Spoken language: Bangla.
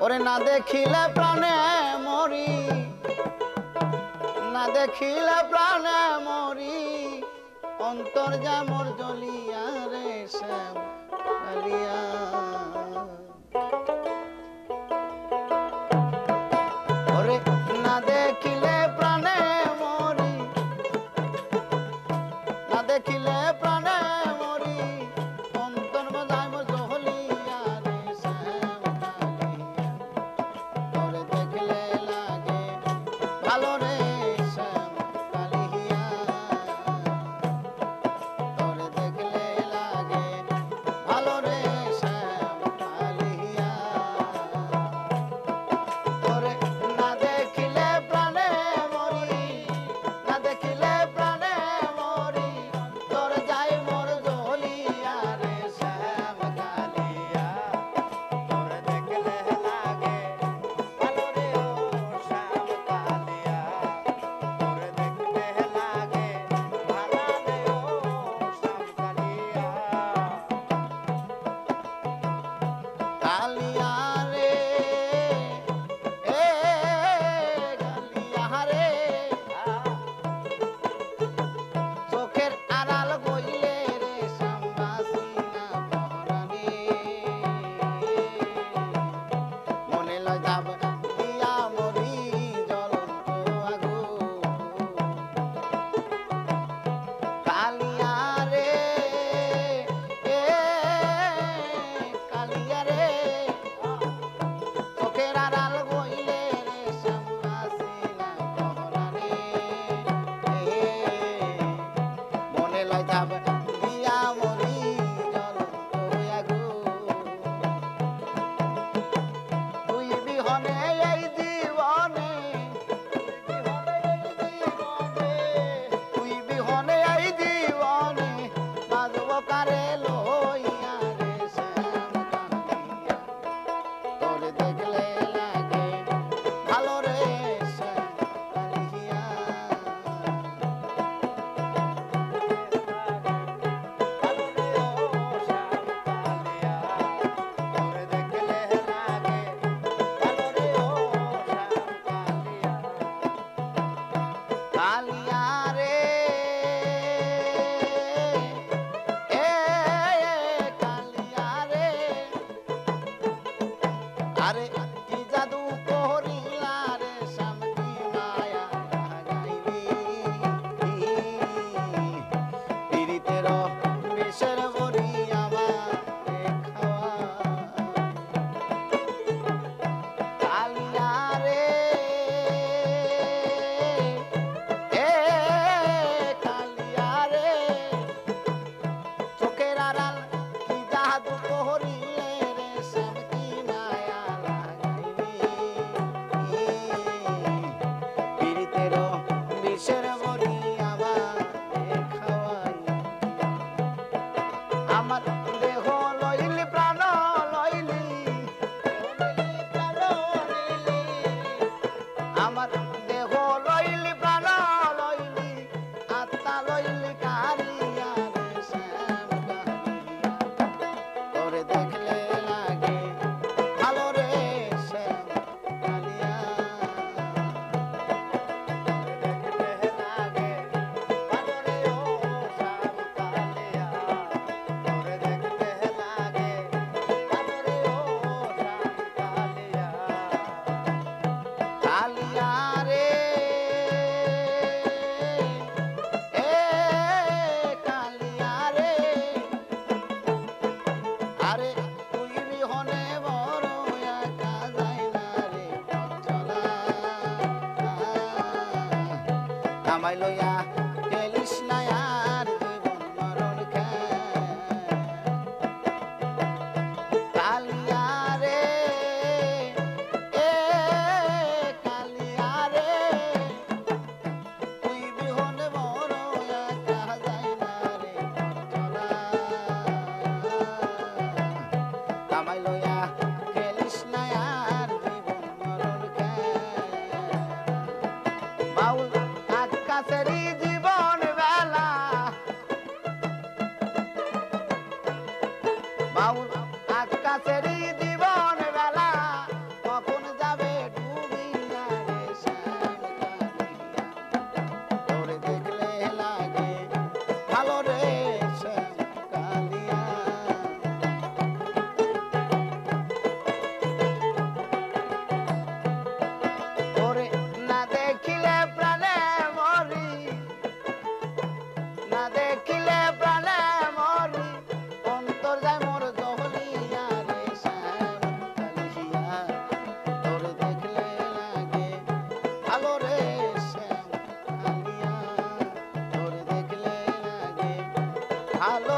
ওরে না দেখিলে প্রাণে মরি, না দেখিলে প্রাণে মরি, অন্তর যা মোর জ্বলিয়া রে শ্যাম কালিয়া। ওরে না দেখিলে প্রাণে মরি, না দেখিলে প্রাণে মরি, অন্তর বাজায় মোর জ্বলিয়া রে শ্যাম কালিয়া। ওরে দেখলে লাগে ভালো রে শ্যাম কালিয়া, ওরে দেখলে লাগে ভালো রে শ্যাম কালিয়া। ওরে না দেখিলে প্রাণে মরি, না দেখিলে প্রাণে মরি, তোর যাই মোর জ্বলিয়া রে শ্যাম কালিয়া। ওরে দেখলে লাগে ভালো রে ও শ্যাম কালিয়া, ওরে দেখলে লাগে ভালো রে ও শ্যাম কালিয়া। কালিয়া রে এ কালিয়া রে, চোখের আড়াল গইলে রে শ্যামবাসী না পরাণে, মনে লয় যাব দিয়া মরি জ্বলন্ত আগুন। কালিয়া রে এ কালিয়া রে, চোখের আড়াল গইলে রে শ্যামবাসী না পরাণে, মনে লয় যাব দিয়া মরি জ্বলন্ত আগুন। তুই বিহনে এই জীবনে, তুই বিহনে এই জীবনে, বাজব কারে লইয়া রে শ্যাম কালিয়া। তোরে দেখলে লাগে ভালো রে শ্যাম কালিয়া। ভালো রে ও শ্যাম কালিয়া, তোরে দেখলে লাগে ভালো রে ও শ্যাম কালিয়া। কালিয়া রে এ কালিয়া রে, আরে কি জাদু করিলা রে শ্যাম কি মায়া লাগাইলি, পীড়িতের বিষের বড়ি আমারে খাওয়া। কালিয়া রে এ কালিয়া রে, চোখের আড়াল কি জাদু করিলে রে শ্যাম কি মায়া লাগাইলি, পীড়িতের বিষের বড়ি আমারে খাওয়াই। আমার দেহ লইলি প্রাণ লইলি, প্রাণ লইলি, আমার দেহ লইলি প্রাণ লইলি, আত্মা লইলি কারিয়া রে শ্যাম কালিয়া। তোরে দেখলে লাগে ভালো রে শ্যাম কালিয়া, তোরে দেখলে লাগে ভালো রে ও শ্যাম কালিয়া, তোরে দেখলে লাগে ভালো রে ও শ্যাম কালিয়া। কালিয়া রে এ কালিয়া রে, আরে তুই বিহনে বড় একা যায় না রে পথ চলা, আমায় লইয়া গেলিস না আর জীবন মরণ খেল। কালিয়া রে এ কালিয়া রে, তুই বিহনে বড় একা যায় না রে পথ চলা, আমায় লইয়া গেলিস না আর জীবন মরণ খেল। বাউল আকাশেরই জীবন বেলা, বাউল আকাশেরই জীবন বেলা কখন যাবে ডুবিয়া রে শ্যাম কালিয়া তোরে দেখলে লাগে ভালো রে শ্যাম কালিয়া তোরে না দেখিলে প্রাণে মরি না দেখিলে প্রাণে মরি অন্তর যায় মোর জহলিয়া রে শ্যাম কালিয়া তোরে দেখলে লাগে ভালো রে শ্যাম কালিয়া তোরে দেখলে লাগে ভালো